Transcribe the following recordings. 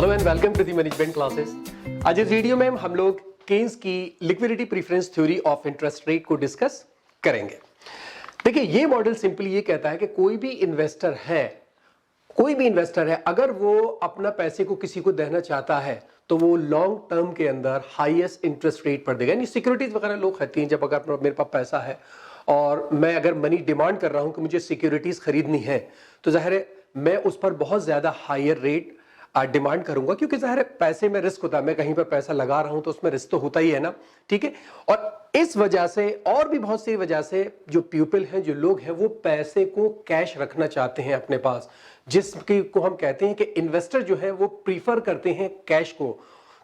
Hello and welcome to the management classes. आज इस video में हम लोग केन्स की liquidity preference theory of interest rate को डिस्कस करेंगे। देखिए, ये मॉडल सिंपली ये कहता है कि कोई भी इन्वेस्टर है अगर वो अपना पैसे को किसी को देना चाहता है तो वो लॉन्ग टर्म के अंदर हाईएस्ट इंटरेस्ट रेट पर देगा। यानी सिक्योरिटीज वगैरह लोग खरीदते हैं। जब अगर मेरे पास पैसा है और मैं अगर मनी डिमांड कर रहा हूं कि मुझे सिक्योरिटीज खरीदनी है तो जाहिर है मैं उस पर बहुत ज्यादा हायर रेट डिमांड करूंगा, क्योंकि जाहिर है पैसे में रिस्क होता है। मैं कहीं पर पैसा लगा रहा हूं तो उसमें रिस्क तो होता ही है ना, ठीक है। और इस वजह से और भी बहुत सी वजह से जो पीपल हैं, जो लोग हैं, वो पैसे को कैश रखना चाहते हैं अपने पास, जिसकी को हम कहते हैं कि इन्वेस्टर जो है वो प्रीफर करते हैं कैश को,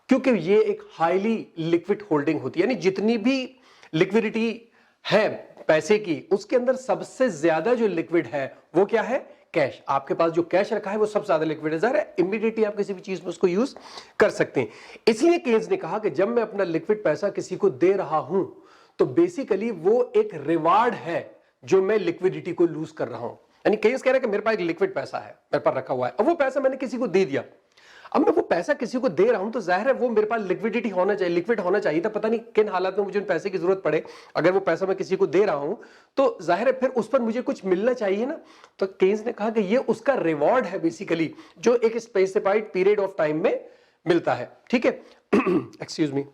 क्योंकि ये एक हाईली लिक्विड होल्डिंग होती है। यानी जितनी भी लिक्विडिटी है पैसे की, उसके अंदर सबसे ज्यादा जो लिक्विड है वो क्या है? कैश। आपके पास जो कैश रखा है वो सबसे ज्यादा लिक्विड है, इमीडिएटली आप किसी भी चीज में उसको यूज कर सकते हैं। इसलिए केन्स ने कहा कि जब मैं अपना लिक्विड पैसा किसी को दे रहा हूं तो बेसिकली वो एक रिवार्ड है जो मैं लिक्विडिटी को लूज कर रहा हूं। यानी केन्स कह रहा है कि मेरे पास एक लिक्विड पैसा है, मेरे पास रखा हुआ है, अब वो पैसा मैंने किसी को दे दिया। अब मैं वो पैसा किसी को दे रहा हूं तो जाहिर है वो मेरे पास लिक्विडिटी होना चाहिए, लिक्विड होना चाहिए था। पता नहीं किन हालात में मुझे उन पैसे की जरूरत पड़े, अगर वो पैसा मैं किसी को दे रहा हूं तो जाहिर है फिर उस पर मुझे कुछ मिलना चाहिए ना। तो केन्स ने कहा कि ये उसका रिवॉर्ड है बेसिकली, जो एक स्पेसिफाइड पीरियड ऑफ टाइम में मिलता है, ठीक है। Excuse me.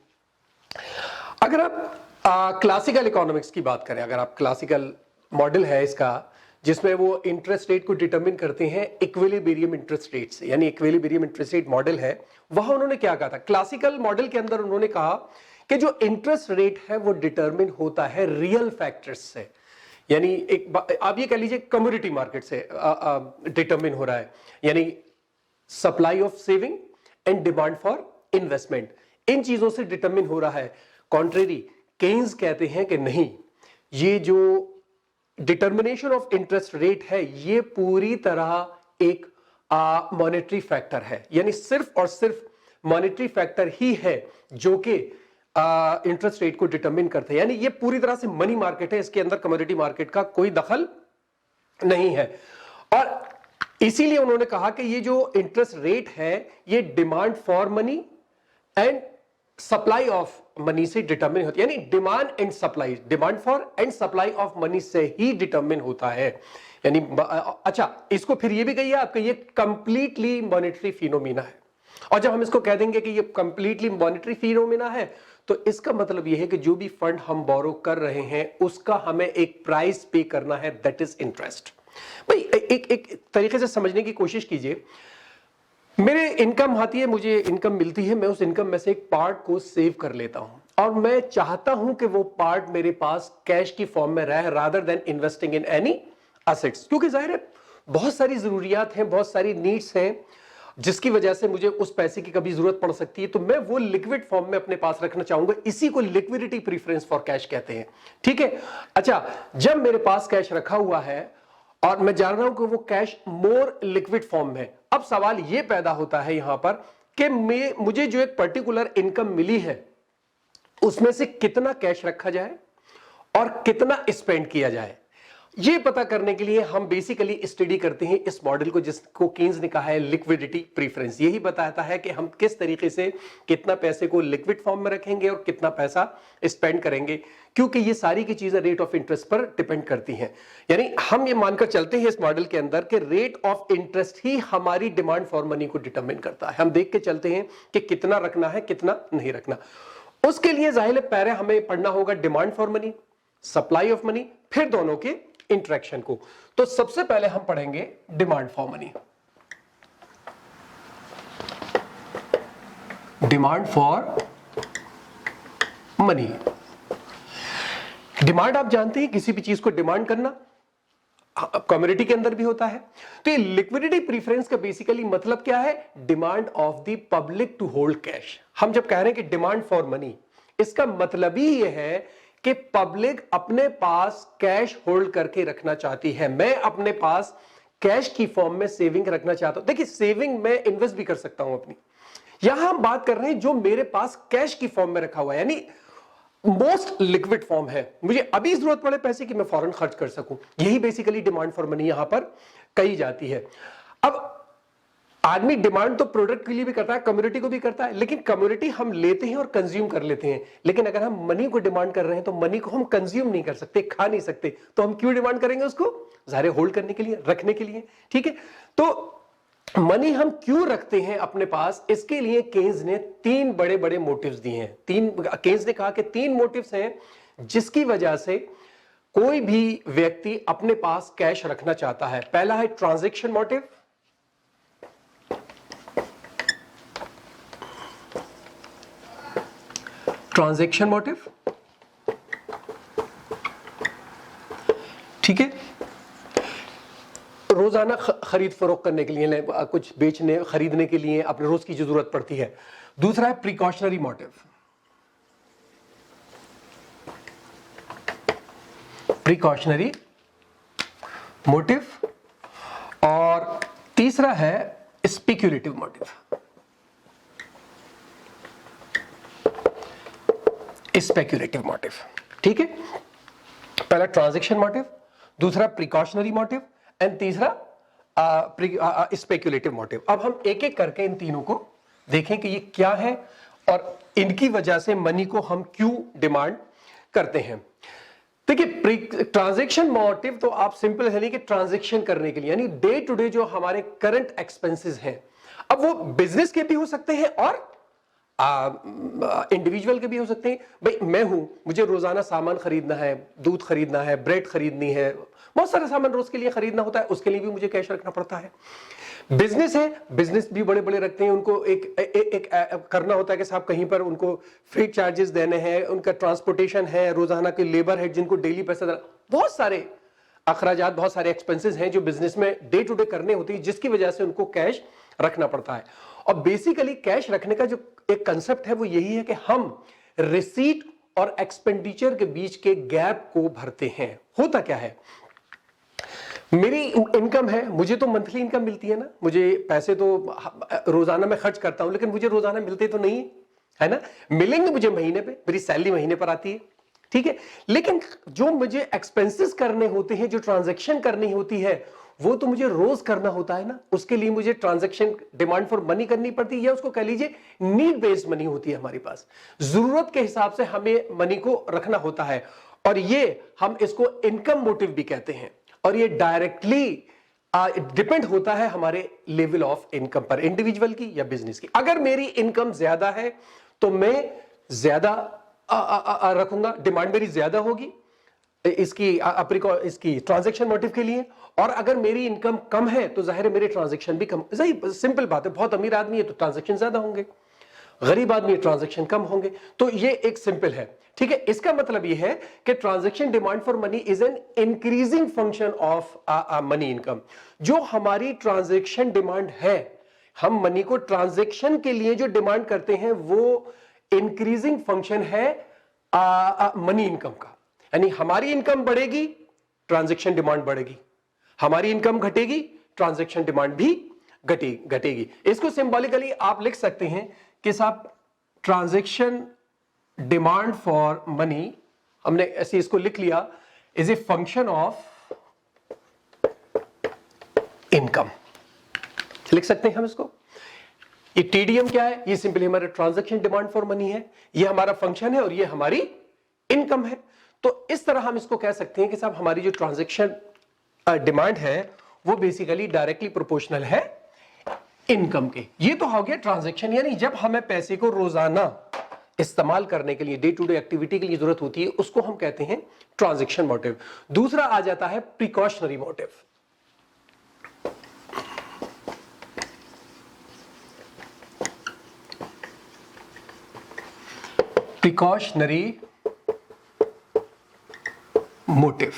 अगर आप क्लासिकल इकोनॉमिक्स की बात करें, अगर आप क्लासिकल मॉडल है इसका जिसमें वो इंटरेस्ट रेट को डिटरमिन करते हैं इक्विलिब्रियम इंटरेस्ट रेट से, यानी इक्विलिब्रियम इंटरेस्ट रेट मॉडल है, वहां उन्होंने क्या कहा था? क्लासिकल मॉडल के अंदर उन्होंने कहा कि जो इंटरेस्ट रेट है वो डिटरमिन होता है रियल फैक्टर्स से। यानी एक आप ये कह लीजिए कमोडिटी मार्केट से डिटरमिन हो रहा है, यानी supply of saving and demand for investment, इन चीजों से डिटरमिन हो रहा है। कॉन्ट्रेरी केन्स कहते हैं कि नहीं, ये जो डिटर्मिनेशन ऑफ इंटरेस्ट रेट है ये पूरी तरह एक मॉनेटरी फैक्टर है, यानी सिर्फ और सिर्फ मॉनेटरी फैक्टर ही है जो कि इंटरेस्ट रेट को डिटरमिन करते हैं। यानी ये पूरी तरह से मनी मार्केट है, इसके अंदर कमोडिटी मार्केट का कोई दखल नहीं है। और इसीलिए उन्होंने कहा कि ये जो इंटरेस्ट रेट है ये demand for money and supply of money से डिटरमिन होती है। यानी demand and supply, demand for and supply of money से ही डिटरमिन होता है। यानी अच्छा, इसको फिर ये भी कहिए आपका ये कंप्लीटली मॉनेटरी फिनोमिना है। और जब हम इसको कह देंगे कि ये कंप्लीटली मॉनेटरी फिनोमिना है तो इसका मतलब ये है कि जो भी फंड हम बोरो कर रहे हैं उसका हमें एक प्राइस पे करना है, दैट इज इंटरेस्ट। भाई एक तरीके से समझने की कोशिश कीजिए। मेरे इनकम आती है, मुझे इनकम मिलती है, मैं उस इनकम में से एक पार्ट को सेव कर लेता हूं और मैं चाहता हूं कि वो पार्ट मेरे पास कैश की फॉर्म में रहे rather than investing in any assets, क्योंकि जाहिर है बहुत सारी जरूरियात हैं, बहुत सारी नीड्स हैं जिसकी वजह से मुझे उस पैसे की कभी जरूरत पड़ सकती है, तो मैं वो लिक्विड फॉर्म में अपने पास रखना चाहूंगा। इसी को लिक्विडिटी प्रेफरेंस फॉर कैश कहते हैं, ठीक है। अच्छा, जब मेरे पास कैश रखा हुआ है और मैं जान रहा हूं कि वो कैश मोर लिक्विड फॉर्म में, अब सवाल ये पैदा होता है यहां पर कि मुझे जो एक पर्टिकुलर इनकम मिली है उसमें से कितना कैश रखा जाए और कितना स्पेंड किया जाए। ये पता करने के लिए हम बेसिकली स्टडी करते हैं इस मॉडल को, जिसको केन्स ने कहा है लिक्विडिटी प्रेफरेंस। यही बताता है कि हम किस तरीके से कितना पैसे को लिक्विड फॉर्म में रखेंगे और कितना पैसा स्पेंड करेंगे, क्योंकि ये सारी की चीजें रेट ऑफ इंटरेस्ट पर डिपेंड करती हैं। यानी हम ये मानकर चलते हैं इस मॉडल के अंदर कि रेट ऑफ इंटरेस्ट ही हमारी डिमांड फॉर मनी को डिटरमिन करता है। हम देख के चलते हैं कि कितना रखना है, कितना नहीं रखना। उसके लिए जाहिर है पहले हमें पढ़ना होगा demand for money, supply of money, फिर दोनों के इंटरेक्शन को। तो सबसे पहले हम पढ़ेंगे demand for money. Demand for money, demand आप जानते हैं किसी भी चीज को डिमांड करना, कम्युनिटी के अंदर भी होता है। तो ये लिक्विडिटी प्रेफरेंस का बेसिकली मतलब क्या है? Demand of the public to hold cash. हम जब कह रहे हैं कि डिमांड फॉर मनी, इसका मतलब ही ये है कि पब्लिक अपने पास कैश होल्ड करके रखना चाहती है। मैं अपने पास कैश की फॉर्म में सेविंग रखना चाहता हूं। देखिए, सेविंग में इन्वेस्ट भी कर सकता हूं अपनी। यहां हम बात कर रहे हैं जो मेरे पास कैश की फॉर्म में रखा हुआ है, यानी मोस्ट लिक्विड फॉर्म है, मुझे अभी जरूरत पड़े पैसे की मैं फौरन खर्च कर सकूं। यही बेसिकली डिमांड फॉर मनी यहां पर कही जाती है। अब आदमी डिमांड तो प्रोडक्ट के लिए भी करता है, कम्युनिटी को भी करता है, लेकिन कम्युनिटी हम लेते हैं और कंज्यूम कर लेते हैं। लेकिन अगर हम मनी को डिमांड कर रहे हैं तो मनी को हम कंज्यूम नहीं कर सकते, खा नहीं सकते, तो हम क्यों डिमांड करेंगे उसको? ज़ाहिर है होल्ड करने के लिए, रखने के लिए। ठीक है, तो मनी हम क्यों रखते हैं अपने पास? इसके लिए केन्स ने 3 बड़े बड़े मोटिव्स दिए हैं। केन्स ने कहा कि 3 मोटिव्स हैं जिसकी वजह से कोई भी व्यक्ति अपने पास कैश रखना चाहता है। पहला है ट्रांजैक्शन मोटिव, ट्रांजैक्शन मोटिव, ठीक है, रोजाना खरीद फरोख्त करने के लिए, कुछ बेचने खरीदने के लिए अपने रोज की जो जरूरत पड़ती है। दूसरा है प्रिकॉशनरी मोटिव, प्रिकॉशनरी मोटिव, और तीसरा है स्पेक्युलेटिव मोटिव, स्पेक्युलेटिव मोटिव। ठीक है, पहला ट्रांजैक्शन मोटिव, दूसरा प्रिकॉशनरी मोटिव एंड तीसरा स्पेक्युलेटिव मोटिव। अब हम एक एक करके इन तीनों को देखें कि ये क्या है और इनकी वजह से मनी को हम क्यों डिमांड करते हैं। देखिए, ट्रांजैक्शन मोटिव तो आप सिंपल है नहीं कि ट्रांजैक्शन करने के लिए, यानी डे टू डे जो हमारे करंट एक्सपेंसेस हैं, अब वो बिजनेस के भी हो सकते हैं और इंडिविजुअल के भी हो सकते हैं। भाई मैं हूं, मुझे रोजाना सामान खरीदना है, दूध खरीदना है, ब्रेड खरीदनी है, बहुत सारे सामान रोज के लिए खरीदना होता है, उसके लिए भी मुझे कैश रखना पड़ता है। बिजनेस है, बिजनेस भी बड़े बड़े रखते हैं, उनको एक करना होता है कि साहब कहीं पर उनको फ्री चार्जेस देने हैं, उनका ट्रांसपोर्टेशन है, रोजाना के लेबर है जिनको डेली पैसा देना, बहुत सारे अखराजात, बहुत सारे एक्सपेंसेस हैं जो बिजनेस में डे टू डे करने होती है, जिसकी वजह से उनको कैश रखना पड़ता है। और बेसिकली कैश रखने का जो एक कंसेप्ट है वो यही है कि हम रिसीट और एक्सपेंडिचर के बीच के गैप को भरते हैं। होता क्या है, मेरी इनकम है, मुझे तो मंथली इनकम मिलती है ना, मुझे पैसे तो रोजाना मैं खर्च करता हूं, लेकिन मुझे रोजाना मिलते तो नहीं है ना, मिलेंगे मुझे महीने पे, मेरी सैलरी महीने पर आती है। ठीक है, लेकिन जो मुझे एक्सपेंसेस करने होते हैं, जो ट्रांजैक्शन करनी होती है, वो तो मुझे रोज करना होता है ना, उसके लिए मुझे ट्रांजैक्शन डिमांड फॉर मनी करनी पड़ती है, या उसको कह लीजिए नीड बेस्ड मनी होती है हमारे पास, जरूरत के हिसाब से हमें मनी को रखना होता है, और ये हम इसको इनकम मोटिव भी कहते हैं। और ये डायरेक्टली डिपेंड होता है हमारे लेवल ऑफ इनकम पर, इंडिविजुअल की या बिजनेस की। अगर मेरी इनकम ज्यादा है तो मैं ज्यादा रखूंगा, डिमांड मेरी ज्यादा होगी इसकी ट्रांजैक्शन मोटिव के लिए, और अगर मेरी इनकम कम है तो जाहिर है मेरे ट्रांजैक्शन भी कम। सही सिंपल बात है, बहुत अमीर आदमी है तो ट्रांजैक्शन ज्यादा होंगे, गरीब आदमी ट्रांजैक्शन कम होंगे, तो ये एक सिंपल है। ठीक है, इसका मतलब ये है कि transaction demand for money is an increasing function of money income. जो हमारी ट्रांजैक्शन डिमांड है, हम मनी को ट्रांजैक्शन के लिए जो डिमांड करते हैं वो इंक्रीजिंग फंक्शन है मनी इनकम का। यानी हमारी इनकम बढ़ेगी, ट्रांजैक्शन डिमांड बढ़ेगी, हमारी इनकम घटेगी, ट्रांजैक्शन डिमांड भी घटेगी। इसको सिंबॉलिकली आप लिख सकते हैं कि साहब ट्रांजैक्शन डिमांड फॉर मनी, हमने ऐसे इसको लिख लिया, is a function of income, लिख सकते हैं हम इसको। ये टीडीएम क्या है, ये सिंपली हमारा ट्रांजैक्शन डिमांड फॉर मनी है, ये हमारा फंक्शन है और ये हमारी इनकम है। तो इस तरह हम इसको कह सकते हैं कि साहब हमारी जो ट्रांजैक्शन डिमांड है वो बेसिकली डायरेक्टली प्रोपोर्शनल है इनकम के। ये तो हो गया ट्रांजैक्शन, यानी जब हमें पैसे को रोजाना इस्तेमाल करने के लिए, डे टू डे एक्टिविटी के लिए जरूरत होती है, उसको हम कहते हैं ट्रांजैक्शन मोटिव। दूसरा आ जाता है प्रिकॉशनरी मोटिव। प्रिकॉशनरी मोटिव,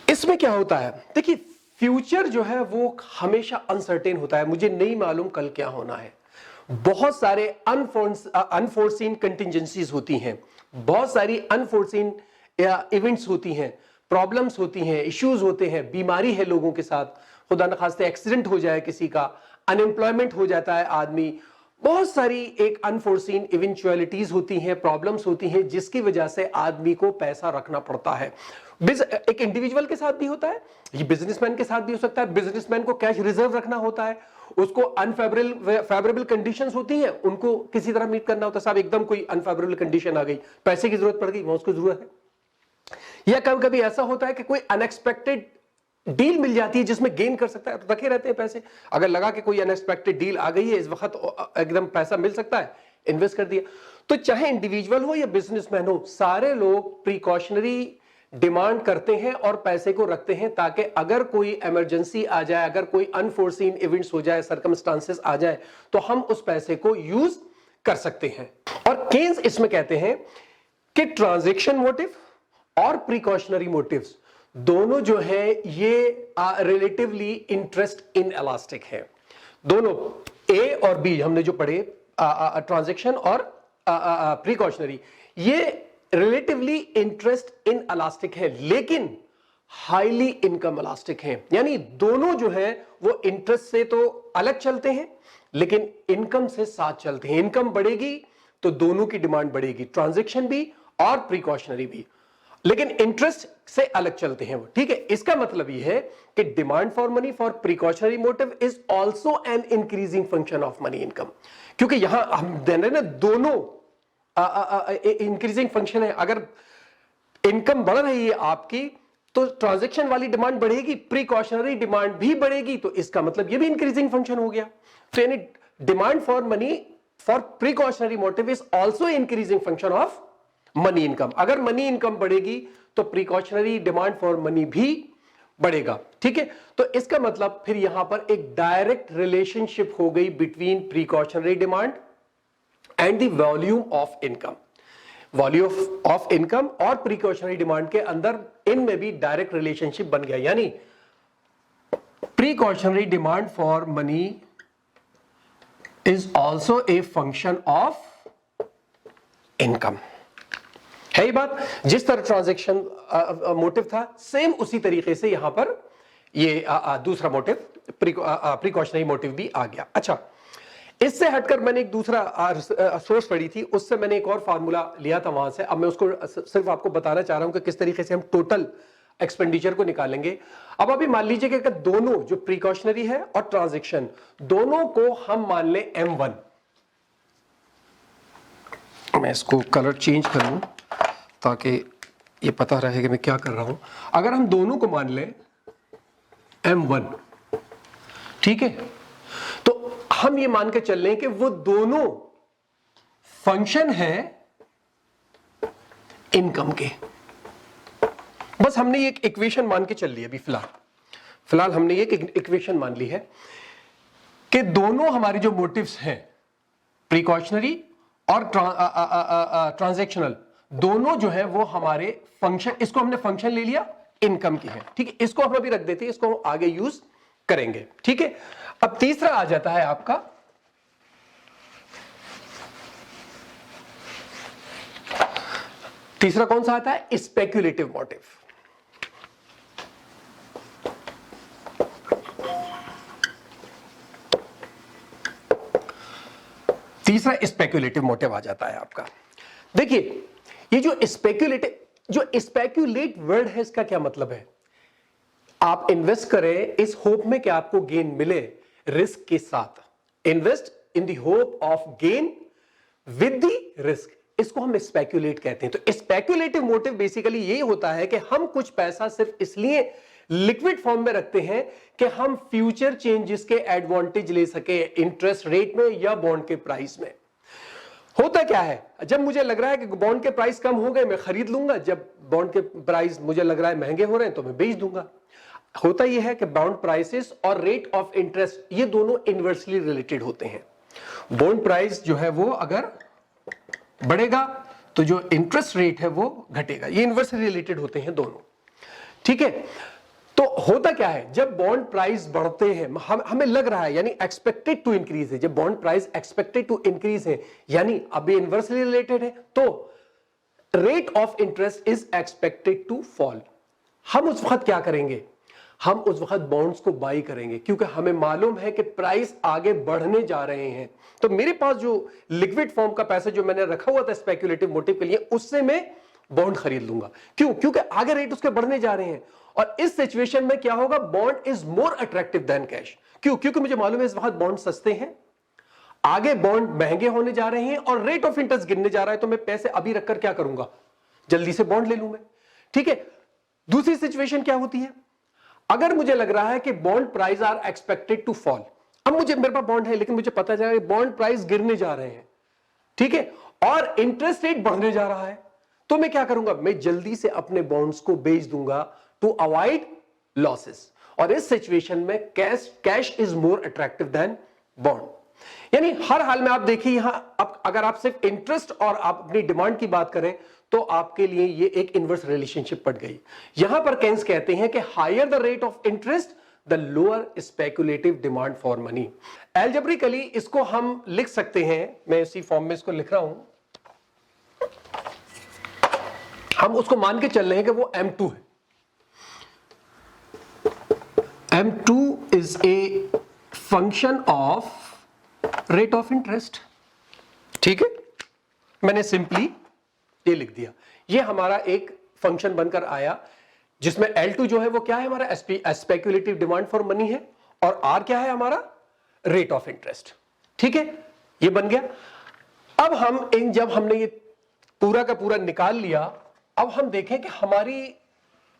इसमें क्या होता है, देखिए फ्यूचर जो है वो हमेशा अनसर्टेन होता है, मुझे नहीं मालूम कल क्या होना है, बहुत सारे अनफोर्सीन कंटिजेंसीज होती हैं, बहुत सारी अनफोर्सीन इवेंट्स होती हैं, प्रॉब्लम्स होती हैं, इश्यूज होते हैं, बीमारी है लोगों के साथ, खुदा न खास्ते एक्सीडेंट हो जाए किसी का, अनएम्प्लॉयमेंट हो जाता है आदमी, बहुत सारी एक अनफोर्सीन इवेंचुअलिटीज होती हैं, प्रॉब्लम्स होती हैं, जिसकी वजह से आदमी को पैसा रखना पड़ता है। एक इंडिविजुअल के साथ भी होता है, ये बिजनेसमैन के साथ भी हो सकता है। बिजनेसमैन को कैश रिजर्व रखना होता है, उसको अनफेवरेबल कंडीशंस होती हैं, उनको किसी तरह मीट करना होता है। साहब एकदम कोई अनफेवरेबल कंडीशन आ गई, पैसे की जरूरत पड़ गई, वहां उसको जरूरत है। या कभी कभी ऐसा होता है कि कोई अनएक्सपेक्टेड डील मिल जाती है जिसमें गेन कर सकता है, तो रखे रहते हैं पैसे। अगर लगा कि कोई अनएक्सपेक्टेड डील आ गई है, इस वक्त एकदम पैसा मिल सकता है, इन्वेस्ट कर दिया। तो चाहे इंडिविजुअल हो या बिजनेसमैन हो, सारे लोग प्रिकॉशनरी डिमांड करते हैं और पैसे को रखते हैं, ताकि अगर कोई इमरजेंसी आ जाए, अगर कोई अनफोर्सीन इवेंट्स हो जाए, सर्कमस्टांसेस आ जाए, तो हम उस पैसे को यूज कर सकते हैं। और केन्स इसमें कहते हैं कि ट्रांजैक्शन मोटिव और प्रिकॉशनरी मोटिव्स दोनों जो है ये रिलेटिवली इंटरेस्ट इन इलास्टिक है। दोनों ए और बी हमने जो पढ़े, ट्रांजैक्शन और प्रिकॉशनरी, ये रिलेटिवली इंटरेस्ट इन इलास्टिक है, लेकिन हाईली इनकम इलास्टिक है। यानी दोनों जो है वो इंटरेस्ट से तो अलग चलते हैं, लेकिन इनकम से साथ चलते हैं। इनकम बढ़ेगी तो दोनों की डिमांड बढ़ेगी, ट्रांजैक्शन भी और प्रिकॉशनरी भी, लेकिन इंटरेस्ट से अलग चलते हैं वो। ठीक है, इसका मतलब यह है कि demand for money for precautionary motive is also an increasing function of money income, क्योंकि यहां हम दे रहे हैं ना, दोनों इंक्रीजिंग फंक्शन है। अगर इनकम बढ़ रही है आपकी, तो ट्रांजैक्शन वाली डिमांड बढ़ेगी, प्रिकॉशनरी डिमांड भी बढ़ेगी, तो इसका मतलब यह भी इंक्रीजिंग फंक्शन हो गया। तो यानी demand for money for precautionary motive is also increasing function of money income. अगर मनी इनकम बढ़ेगी तो प्रिकॉशनरी डिमांड फॉर मनी भी बढ़ेगा। ठीक है, तो इसका मतलब फिर यहां पर एक डायरेक्ट रिलेशनशिप हो गई between precautionary demand and the volume of income. Volume of income और प्रिकॉशनरी डिमांड के अंदर इनमें भी डायरेक्ट रिलेशनशिप बन गया, यानी precautionary demand for money is also a function of income. है ये बात? जिस तरह ट्रांजैक्शन मोटिव था, सेम उसी तरीके से यहां पर ये दूसरा मोटिव प्रिकॉशनरी मोटिव भी आ गया। अच्छा, इससे हटकर मैंने एक दूसरा सोर्स पढ़ी थी, उससे मैंने एक और फार्मूला लिया था वहां से। अब मैं उसको सिर्फ आपको बताना चाह रहा हूं कि किस तरीके से हम टोटल एक्सपेंडिचर को निकालेंगे। अब अभी मान लीजिए कि दोनों जो प्रिकॉशनरी है और ट्रांजैक्शन, दोनों को हम मान लें M1। मैं इसको कलर चेंज कर लूं ताकि ये पता रहे कि मैं क्या कर रहा हूं। अगर हम दोनों को मान लें M1, ठीक है, तो हम ये मान के चल लें कि वो दोनों फंक्शन है इनकम के। बस हमने ये एक इक्वेशन मान के चल ली अभी फिलहाल हमने ये एक इक्वेशन मान ली है कि दोनों हमारी जो मोटिव्स हैं, प्रिकॉशनरी और ट्रांजैक्शनल, दोनों जो है वो हमारे फंक्शन, इसको हमने फंक्शन ले लिया इनकम की है। ठीक है, इसको हम अभी रख देते हैं, इसको हम आगे यूज करेंगे। ठीक है, अब तीसरा आ जाता है आपका तीसरा कौन सा आता है? Speculative motive. तीसरा स्पेक्युलेटिव मोटिव आ जाता है आपका। देखिए, ये जो स्पेक्युलेट वर्ड है, इसका क्या मतलब है? आप इन्वेस्ट करें इस होप में कि आपको गेन मिले, रिस्क के साथ। Invest in the hope of gain with the risk, इसको हम स्पेक्युलेट कहते हैं। तो स्पेक्युलेटिव मोटिव बेसिकली यही होता है कि हम कुछ पैसा सिर्फ इसलिए लिक्विड फॉर्म में रखते हैं कि हम फ्यूचर चेंजेस के एडवांटेज ले सके, इंटरेस्ट रेट में या बॉन्ड के प्राइस में। होता क्या है, जब मुझे लग रहा है कि बॉन्ड के प्राइस कम हो गए, मैं खरीद लूंगा। जब बॉन्ड के प्राइस मुझे लग रहा है महंगे हो रहे हैं, तो मैं बेच दूंगा। होता यह है कि बॉन्ड प्राइसेस और रेट ऑफ इंटरेस्ट, ये दोनों इनवर्सली रिलेटेड होते हैं। बॉन्ड प्राइस जो है वो अगर बढ़ेगा तो जो इंटरेस्ट रेट है वो घटेगा। ये इनवर्सली रिलेटेड होते हैं दोनों। ठीक है, तो होता क्या है, जब बॉन्ड प्राइस बढ़ते हैं, हमें लग रहा है, यानी एक्सपेक्टेड टू इंक्रीज है। जब bond price expected to increase है, यानी अभी इनवर्सली रिलेटेड है, तो rate of interest is expected to fall. हम उस वक्त क्या करेंगे? हम उस वक्त बॉन्ड्स को बाई करेंगे, क्योंकि हमें मालूम है कि प्राइस आगे बढ़ने जा रहे हैं। तो मेरे पास जो लिक्विड फॉर्म का पैसा जो मैंने रखा हुआ था स्पेक्युलेटिव मोटिव के लिए, उससे मैं बॉन्ड खरीद लूंगा। क्यों? क्योंकि आगे रेट उसके बढ़ने जा रहे हैं और इस सिचुएशन में क्या होगा, bond is more attractive than cash. क्यों? क्योंकि मुझे मालूम है इस वक्त बॉन्ड सस्ते हैं, आगे बॉन्ड महंगे होने जा रहे हैं और रेट ऑफ इंटरेस्ट गिरने जा रहा है, तो मैं पैसे अभी रखकर क्या करूंगा, जल्दी से बॉन्ड ले लूं मैं। ठीक है। दूसरी सिचुएशन क्या होती है, अगर मुझे लग रहा है कि bond price are expected to fall, अब मेरे पास बॉन्ड है लेकिन मुझे पता चला बॉन्ड प्राइस गिरने जा रहे हैं, ठीक है, और इंटरेस्ट रेट बढ़ने जा रहा है, तो मैं क्या करूंगा, मैं जल्दी से अपने बॉन्ड्स को बेच दूंगा टू अवॉइड लॉसेस। और इस सिचुएशन में cash is more attractive than bond. यानी हर हाल में आप देखिए यहां अगर आप सिर्फ इंटरेस्ट और आप अपनी डिमांड की बात करें तो आपके लिए ये एक इनवर्स रिलेशनशिप पड़ गई। यहां पर केन्स कहते हैं कि higher the rate of interest the lower speculative demand for money. Algebraically इसको हम लिख सकते हैं, मैं इसी फॉर्म में इसको लिख रहा हूं, हम उसको मान के चल रहे हैं कि वो M2 है। M2 is a function of rate of interest. ठीक है, मैंने सिंपली ये लिख दिया, ये हमारा एक फंक्शन बनकर आया जिसमें L2 जो है वो क्या है, हमारा स्पेक्युलेटिव डिमांड फॉर मनी है, और R क्या है, हमारा रेट ऑफ इंटरेस्ट। ठीक है, ये बन गया। अब हम जब हमने ये पूरा का पूरा निकाल लिया, अब हम देखें कि हमारी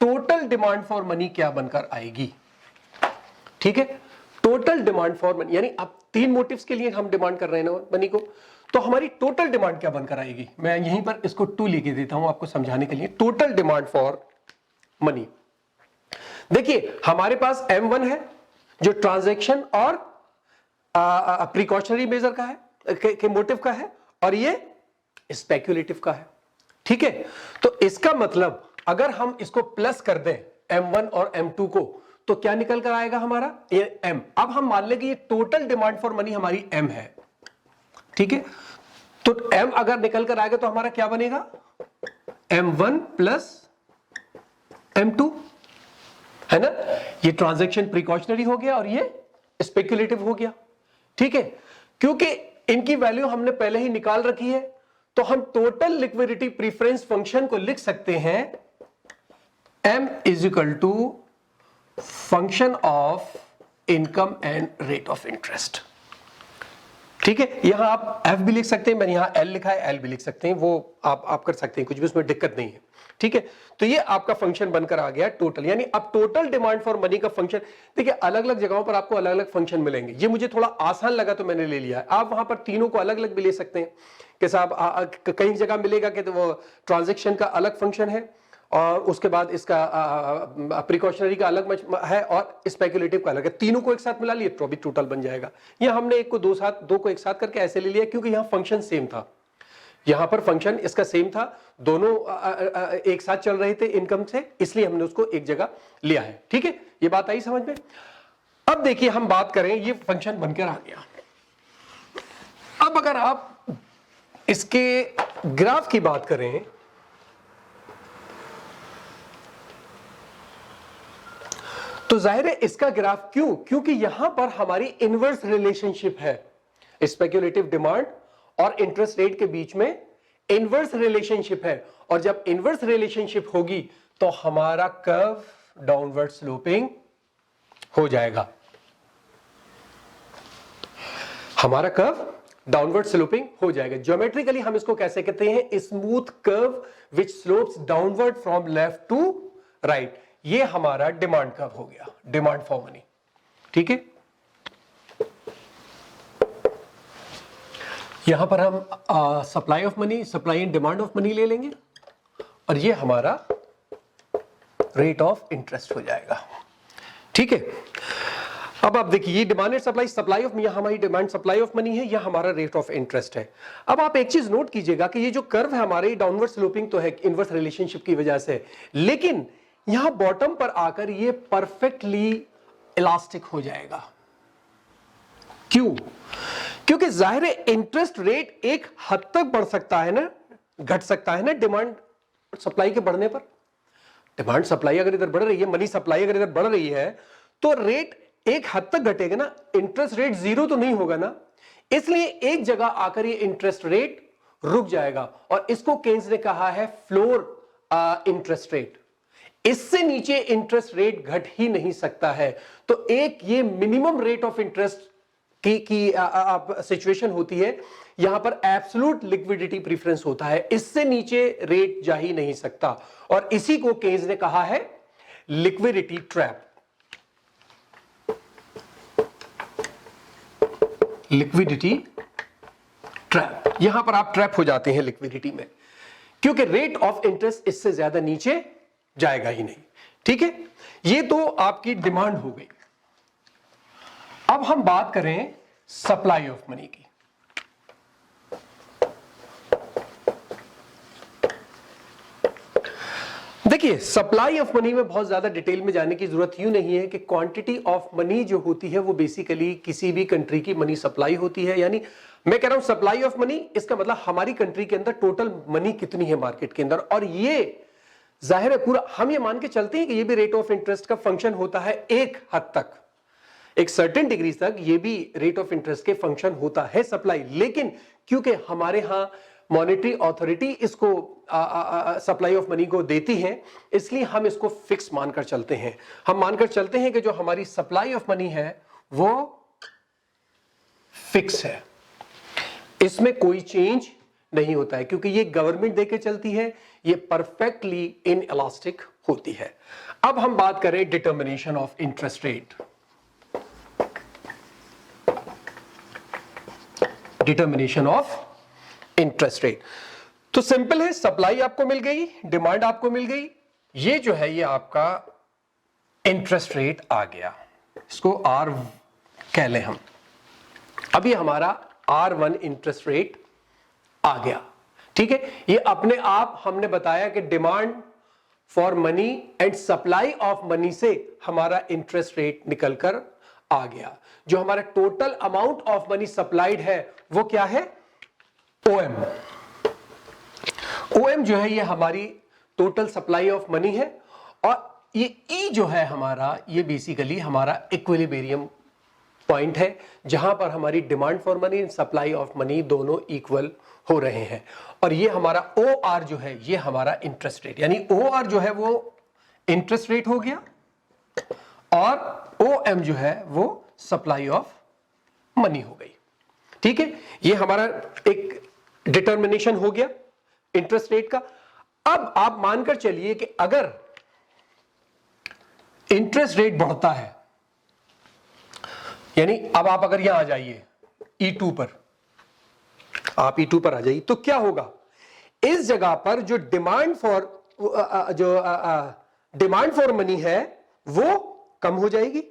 टोटल डिमांड फॉर मनी क्या बनकर आएगी। ठीक है, टोटल डिमांड फॉर मनी, यानी अब 3 मोटिव्स के लिए हम डिमांड कर रहे हैं ना मनी को, तो हमारी टोटल डिमांड क्या बनकर आएगी। मैं यहीं पर इसको 2 लिख देता हूं आपको समझाने के लिए। टोटल डिमांड फॉर मनी, देखिए हमारे पास M1 है जो ट्रांजैक्शन और प्रिकॉशनरी मेजर का है, के मोटिव का है, और ये स्पेक्युलेटिव का है। ठीक है, तो इसका मतलब अगर हम इसको प्लस कर दें M1 और M2 को, तो क्या निकल कर आएगा हमारा, ये M। अब हम मान लें कि ये टोटल डिमांड फॉर मनी हमारी M है। ठीक है, तो M अगर निकल कर आएगा तो हमारा क्या बनेगा, M1 प्लस M2, है ना। ये ट्रांजैक्शन प्रिकॉशनरी हो गया और ये स्पेक्युलेटिव हो गया। ठीक है, क्योंकि इनकी वैल्यू हमने पहले ही निकाल रखी है, तो हम टोटल लिक्विडिटी प्रीफरेंस फंक्शन को लिख सकते हैं M is equal to function of income and rate of interest. ठीक है, यहां आप F भी लिख सकते हैं, मैंने यहां L लिखा है, L भी लिख सकते हैं, वो आप कर सकते हैं, कुछ भी उसमें दिक्कत नहीं है। ठीक है, तो ये आपका फंक्शन बनकर आ गया टोटल, यानी अब टोटल डिमांड फॉर मनी का फंक्शन। देखिए अलग अलग जगहों पर आपको अलग अलग फंक्शन मिलेंगे, ये मुझे थोड़ा आसान लगा तो मैंने ले लिया है। आप वहां पर तीनों को अलग अलग भी ले सकते हैं कि साहब कई जगह मिलेगा कि वो ट्रांजैक्शन का अलग फंक्शन है और उसके बाद इसका प्रिकॉशनरी का अलग है और स्पेक्युलेटिव का अलग है। तीनों को एक साथ मिला लिए तो भी टोटल बन जाएगा। यहां हमने एक को दो को एक साथ करके ऐसे ले लिया क्योंकि यहां फंक्शन सेम था, यहां पर फंक्शन इसका सेम था, दोनों एक साथ चल रहे थे इनकम से, इसलिए हमने उसको एक जगह लिया है। ठीक है, ये बात आई समझ में। अब देखिए हम बात करें, ये फंक्शन बनकर आ गया। अब अगर आप इसके ग्राफ की बात करें तो जाहिर है इसका ग्राफ क्यों, क्योंकि यहां पर हमारी इनवर्स रिलेशनशिप है, स्पेक्युलेटिव डिमांड और इंटरेस्ट रेट के बीच में इनवर्स रिलेशनशिप है, और जब इनवर्स रिलेशनशिप होगी तो हमारा कर्व डाउनवर्ड स्लोपिंग हो जाएगा, हमारा कर्व डाउनवर्ड स्लोपिंग हो जाएगा। ज्योमेट्रिकली हम इसको कैसे कहते हैं, smooth curve which slopes downward from left to right. ये हमारा डिमांड कर्व हो गया, डिमांड फॉर मनी। ठीक है, यहां पर हम supply of money, supply and demand of money ले लेंगे और ये हमारा रेट ऑफ इंटरेस्ट हो जाएगा। ठीक है, अब आप देखिए ये demand and supply, supply of, यहां हमारी डिमांड सप्लाई ऑफ मनी है, यह हमारा रेट ऑफ इंटरेस्ट है। अब आप एक चीज नोट कीजिएगा कि ये जो कर्व है हमारे डाउनवर्ड स्लोपिंग तो है इनवर्स रिलेशनशिप की वजह से, लेकिन यहां बॉटम पर आकर ये परफेक्टली इलास्टिक हो जाएगा। क्यों? क्योंकि जाहिर है इंटरेस्ट रेट एक हद तक बढ़ सकता है ना, घट सकता है ना डिमांड सप्लाई के बढ़ने पर। डिमांड सप्लाई अगर इधर बढ़ रही है, मनी सप्लाई अगर इधर बढ़ रही है, तो रेट एक हद तक घटेगा ना, इंटरेस्ट रेट जीरो तो नहीं होगा ना। इसलिए एक जगह आकर ये इंटरेस्ट रेट रुक जाएगा और इसको केन्स ने कहा है फ्लोर इंटरेस्ट रेट, इससे नीचे इंटरेस्ट रेट घट ही नहीं सकता है। तो एक ये मिनिमम रेट ऑफ इंटरेस्ट की सिचुएशन होती है, यहां पर एब्सोल्यूट लिक्विडिटी प्रेफरेंस होता है, इससे नीचे रेट जा ही नहीं सकता, और इसी को केन्स ने कहा है लिक्विडिटी ट्रैप। लिक्विडिटी ट्रैप, यहां पर आप ट्रैप हो जाते हैं लिक्विडिटी में, क्योंकि रेट ऑफ इंटरेस्ट इससे ज्यादा नीचे जाएगा ही नहीं। ठीक है, ये तो आपकी डिमांड हो गई। अब हम बात करें सप्लाई ऑफ मनी की। देखिए, सप्लाई ऑफ मनी में बहुत ज्यादा डिटेल में जाने की जरूरत यूं नहीं है कि क्वांटिटी ऑफ मनी जो होती है वो बेसिकली किसी भी कंट्री की मनी सप्लाई होती है, यानी मैं कह रहा हूं सप्लाई ऑफ मनी, इसका मतलब हमारी कंट्री के अंदर टोटल मनी कितनी है मार्केट के अंदर, और ये जाहिर है पूरा हम ये मान के चलते हैं कि ये भी रेट ऑफ इंटरेस्ट का फंक्शन होता है एक हद तक, एक सर्टेन डिग्री तक ये भी रेट ऑफ इंटरेस्ट के फंक्शन होता है सप्लाई, लेकिन क्योंकि हमारे यहां मॉनेटरी अथॉरिटी इसको सप्लाई ऑफ मनी को देती है, इसलिए हम इसको फिक्स मानकर चलते हैं। हम मानकर चलते हैं कि जो हमारी सप्लाई ऑफ मनी है वो फिक्स है, इसमें कोई चेंज नहीं होता है, क्योंकि ये गवर्नमेंट देके चलती है, ये परफेक्टली इनइलास्टिक होती है। अब हम बात करें determination of interest rate. Determination of interest rate तो सिंपल है, सप्लाई आपको मिल गई, डिमांड आपको मिल गई, ये जो है ये आपका इंटरेस्ट रेट आ गया, इसको आर कह लें हम। अभी हमारा R1 इंटरेस्ट रेट आ गया। ठीक है, ये अपने आप हमने बताया कि demand for money and supply of money से हमारा इंटरेस्ट रेट निकलकर आ गया। जो हमारा total amount of money supplied है वो क्या है? OM। OM जो है ये हमारी टोटल सप्लाई ऑफ मनी है, और ये E जो है हमारा, ये बेसिकली हमारा इक्विलिब्रियम पॉइंट है, जहां पर हमारी demand for money and supply of money दोनों इक्वल हो रहे हैं। और ये हमारा OR जो है ये हमारा इंटरेस्ट रेट, यानी OR जो है वो इंटरेस्ट रेट हो गया, और OM जो है वो सप्लाई ऑफ मनी हो गई। ठीक है, ये हमारा एक डिटर्मिनेशन हो गया इंटरेस्ट रेट का। अब आप मानकर चलिए कि अगर इंटरेस्ट रेट बढ़ता है, यानी अब आप अगर यहां आ जाइए E2 पर, आप E2 पर आ जाइए, तो क्या होगा? इस जगह पर जो डिमांड फॉर मनी है वो कम हो जाएगी,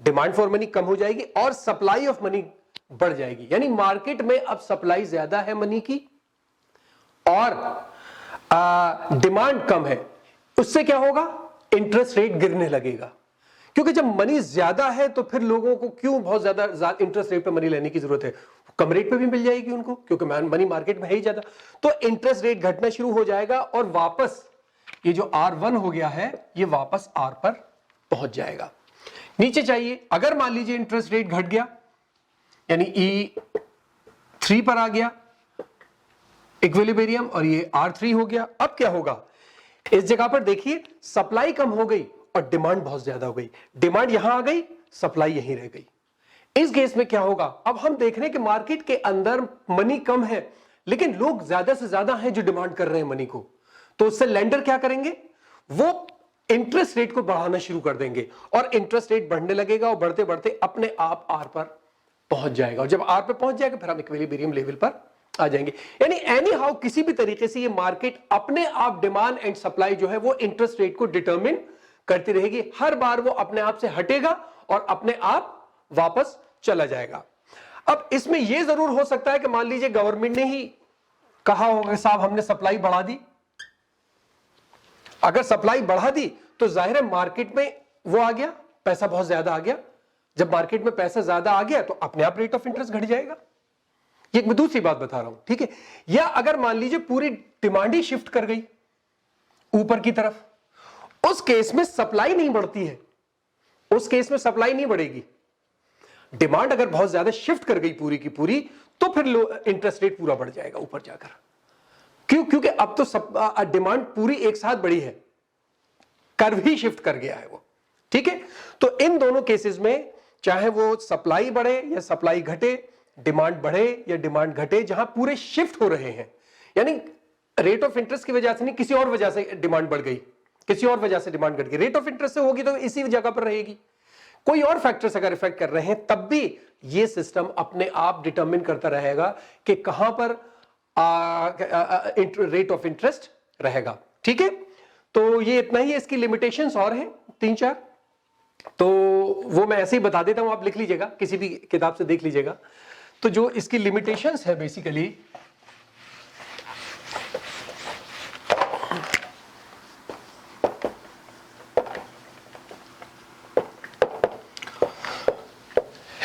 डिमांड फॉर मनी कम हो जाएगी, और सप्लाई ऑफ मनी बढ़ जाएगी। यानी मार्केट में अब सप्लाई ज्यादा है मनी की और डिमांड कम है। उससे क्या होगा? इंटरेस्ट रेट गिरने लगेगा, क्योंकि जब मनी ज्यादा है तो फिर लोगों को क्यों बहुत ज्यादा इंटरेस्ट रेट पे मनी लेने की जरूरत है? कम रेट पे भी मिल जाएगी उनको, क्योंकि मनी मार्केट में है ही ज्यादा। तो इंटरेस्ट रेट घटना शुरू हो जाएगा, और वापस ये जो R1 हो गया है ये वापस R पर पहुंच जाएगा। नीचे चाहिए, अगर मान लीजिए इंटरेस्ट रेट घट गया, यानी E3 पर आ गया इक्विलिब्रियम, और ये R3 हो गया। अब क्या होगा? इस जगह पर देखिए सप्लाई कम हो गई और डिमांड बहुत ज्यादा हो गई। डिमांड यहां आ गई, सप्लाई यहीं रह गई। इस केस में क्या होगा? अब हम देख रहे हैं कि मार्केट के अंदर मनी कम है, लेकिन लोग ज्यादा से ज्यादा हैं जो डिमांड कर रहे हैं मनी को। तो उससे लेंडर क्या करेंगे? वो इंटरेस्ट रेट को बढ़ाना शुरू कर देंगे, और इंटरेस्ट रेट बढ़ने लगेगा, और बढ़ते बढ़ते अपने आप R पर पहुंच जाएगा। और जब R पे पहुंच जाएगा फिर हम इक्विलिब्रियम लेवल पर आ जाएंगे। यानी एनी हाउ किसी भी तरीके से ये मार्केट अपने आप डिमांड एंड सप्लाई जो है वो इंटरेस्ट रेट को डिटरमिन करती रहेगी। हर बार वो अपने आप से हटेगा और अपने आप वापस चला जाएगा। अब इसमें यह जरूर हो सकता है कि मान लीजिए गवर्नमेंट ने ही कहा होगा साहब हमने सप्लाई बढ़ा दी। अगर सप्लाई बढ़ा दी तो जाहिर है मार्केट में वो आ गया, पैसा बहुत ज्यादा आ गया। जब मार्केट में पैसा ज्यादा आ गया तो अपने आप रेट ऑफ इंटरेस्ट घट जाएगा। ये मैं दूसरी बात बता रहा हूं, ठीक है। या अगर मान लीजिए पूरी डिमांड ही शिफ्ट कर गई ऊपर की तरफ, उस केस में सप्लाई नहीं बढ़ती है, उस केस में सप्लाई नहीं बढ़ेगी। डिमांड अगर बहुत ज्यादा शिफ्ट कर गई पूरी की पूरी, तो फिर इंटरेस्ट रेट पूरा बढ़ जाएगा ऊपर जाकर। क्योंकि अब तो डिमांड पूरी एक साथ बढ़ी है, कर्व ही शिफ्ट कर गया है वो, ठीक है। तो इन दोनों केसेस में चाहे वो सप्लाई बढ़े या सप्लाई घटे, डिमांड बढ़े या डिमांड घटे, जहां पूरे शिफ्ट हो रहे हैं, यानी रेट ऑफ इंटरेस्ट की वजह से नहीं, किसी और वजह से डिमांड बढ़ गई, किसी और वजह से डिमांड घट गई, रेट ऑफ इंटरेस्ट से होगी तो इसी जगह पर रहेगी। कोई और फैक्टर्स अगर इफेक्ट कर रहे हैं तब भी ये सिस्टम अपने आप डिटरमिन करता रहेगा कि कहां पर रेट ऑफ इंटरेस्ट रहेगा, ठीक है। तो ये इतना ही है, इसकी लिमिटेशंस और हैं 3-4, तो वो मैं ऐसे ही बता देता हूं, आप लिख लीजिएगा, किसी भी किताब से देख लीजिएगा। तो जो इसकी लिमिटेशंस है बेसिकली,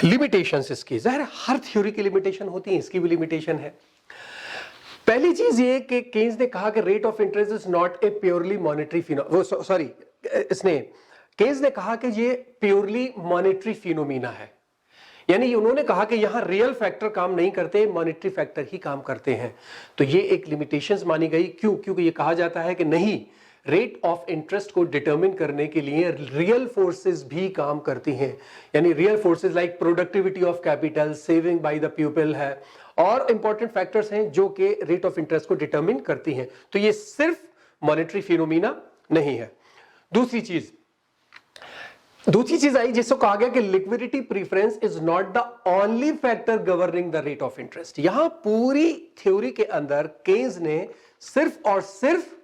लिमिटेशंस इसकी, ज़ाहिर है हर थ्योरी की लिमिटेशन होती है, इसकी भी लिमिटेशन है। पहली चीज ये कि केन्स ने कहा कि rate of interest is not a purely monetary Keynes ने कहा कि ये प्योरली मॉनेटरी फिनोमिना है, यानी उन्होंने कहा कि यहां रियल फैक्टर काम नहीं करते, मॉनेटरी फैक्टर ही काम करते हैं। तो ये एक लिमिटेशंस मानी गई। क्यों? क्योंकि ये कहा जाता है कि नहीं, रेट ऑफ इंटरेस्ट को डिटरमिन करने के लिए रियल फोर्सेस भी काम करती हैं, यानी real forces like productivity of capital, saving by the people है, और इंपॉर्टेंट फैक्टर्स हैं जो कि रेट ऑफ इंटरेस्ट को डिटरमिन करती हैं। तो ये सिर्फ मॉनेटरी फिनोमिना नहीं है। दूसरी चीज आई जिसको कहा गया कि liquidity preference is not the only factor governing the rate of interest. यहां पूरी थ्योरी के अंदर केन्स ने सिर्फ और सिर्फ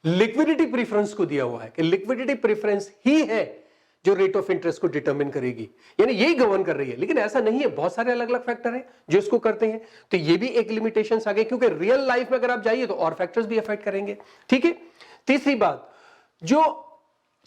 लिक्विडिटी प्रेफरेंस को दिया हुआ है कि लिक्विडिटी प्रेफरेंस ही है जो रेट ऑफ इंटरेस्ट को डिटरमिन करेगी, यानी यही गवर्न कर रही है। लेकिन ऐसा नहीं है, बहुत सारे अलग अलग फैक्टर हैं जो इसको करते हैं। तो ये भी एक लिमिटेशन आ गई, क्योंकि रियल लाइफ में अगर आप जाइए तो और फैक्टर्स भी अफेक्ट करेंगे, ठीक है। तीसरी बात जो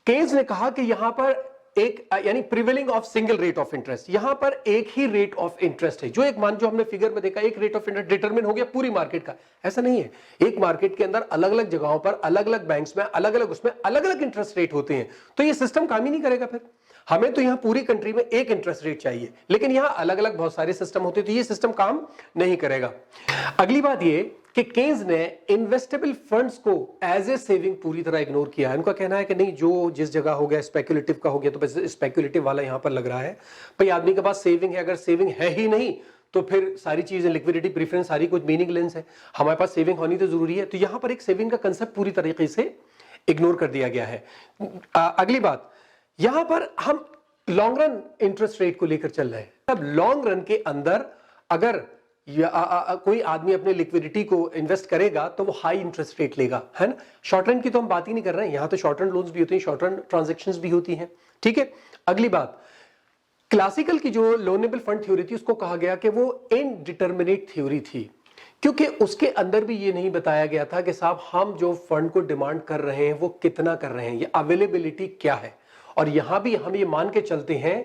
केन्स ने कहा कि यहां पर एक यानी prevailing of single rate of interest, यहां पर एक ही रेट ऑफ इंटरेस्ट है, जो हमने फिगर में देखा, एक रेट ऑफ इंटरेस्ट डिटरमिन हो गया पूरी मार्केट का। ऐसा नहीं है, एक मार्केट के अंदर अलग अलग जगहों पर अलग अलग बैंक्स में अलग अलग इंटरेस्ट रेट होते हैं। तो ये सिस्टम काम ही नहीं करेगा। फिर हमें तो यहां पूरी कंट्री में एक इंटरेस्ट रेट चाहिए, लेकिन यहां अलग अलग बहुत सारे सिस्टम होते हैं, तो ये सिस्टम काम नहीं करेगा। अगली बात ये कि केन्स ने इन्वेस्टेबल फंड्स को एज ए सेविंग पूरी तरह इग्नोर किया है। उनका कहना है कि नहीं, जो जिस जगह हो गया स्पेक्युलेटिव का हो गया, तो बस स्पेक्युलेटिव वाला यहां पर लग रहा है। भाई आदमी के पास सेविंग है, अगर सेविंग है ही नहीं तो फिर सारी चीजें लिक्विडिटी प्रेफरेंस सारी कुछ मीनिंगलेस है। हमारे पास सेविंग होनी तो जरूरी है। तो यहां पर एक सेविंग का कंसेप्ट पूरी तरीके से इग्नोर कर दिया गया है। अगली बात, यहां पर हम लॉन्ग रन इंटरेस्ट रेट को लेकर चल रहे हैं। अब लॉन्ग रन के अंदर अगर कोई आदमी अपने लिक्विडिटी को इन्वेस्ट करेगा तो वो हाई इंटरेस्ट रेट लेगा, है ना। शॉर्ट रन की तो हम बात ही नहीं कर रहे हैं, यहां तो शॉर्ट रन लोन्स भी होते हैं, शॉर्ट रन ट्रांजैक्शंस भी होती हैं, ठीक है। अगली बात, क्लासिकल की जो लोनेबल फंड थ्योरी थी उसको कहा गया कि वो इनडिटर्मिनेट थ्योरी थी, क्योंकि उसके अंदर भी ये नहीं बताया गया था कि साहब हम जो फंड को डिमांड कर रहे हैं वो कितना कर रहे हैं, ये अवेलेबिलिटी क्या है। और यहां भी हम ये मान के चलते हैं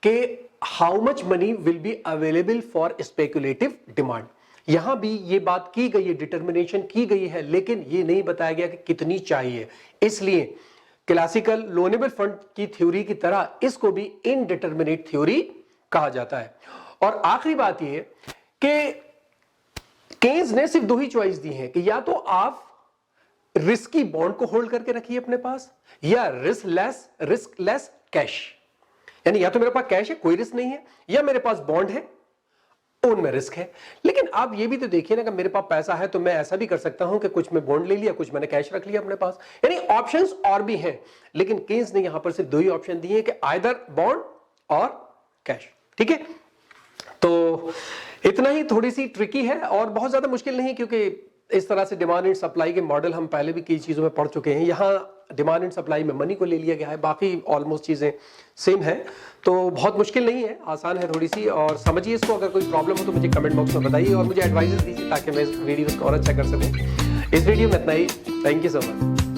कि how much money will be available for speculative demand. यहां भी ये बात की गई है, डिटर्मिनेशन की गई है, लेकिन ये नहीं बताया गया कि कितनी चाहिए। इसलिए क्लासिकल लोनेबल फंड की थ्योरी की तरह इसको भी इनडिटर्मिनेट थ्योरी कहा जाता है। और आखिरी बात ये कि केन्स ने सिर्फ दो ही चॉइस दी है कि या तो आप रिस्की बॉन्ड को होल्ड करके रखिए अपने पास, या रिस्क लेस कैश, यानी या तो मेरे पास कैश है कोई रिस्क नहीं है, या मेरे पास बॉन्ड है उनमें रिस्क है। लेकिन आप ये भी तो देखिए ना कि मेरे पास पैसा है तो मैं ऐसा भी कर सकता हूं कि कुछ मैं बॉन्ड ले लिया, कुछ मैंने कैश रख लिया अपने पास, यानी ऑप्शंस और भी हैं। लेकिन केन्स ने यहां पर सिर्फ दो ही ऑप्शन दिए कि आइदर बॉन्ड और कैश, ठीक है। तो इतना ही, थोड़ी सी ट्रिकी है और बहुत ज्यादा मुश्किल नहीं, क्योंकि इस तरह से डिमांड एंड सप्लाई के मॉडल हम पहले भी कई चीजों में पढ़ चुके हैं। यहाँ डिमांड एंड सप्लाई में मनी को ले लिया गया है, बाकी ऑलमोस्ट चीजें सेम है। तो बहुत मुश्किल नहीं है, आसान है थोड़ी सी, और समझिए इसको। अगर कोई प्रॉब्लम हो तो मुझे कमेंट बॉक्स में बताइए और मुझे एडवाइस दीजिए ताकि मैं इस वीडियो को और अच्छा कर सकूं। इस वीडियो में इतना ही। Thank you so much.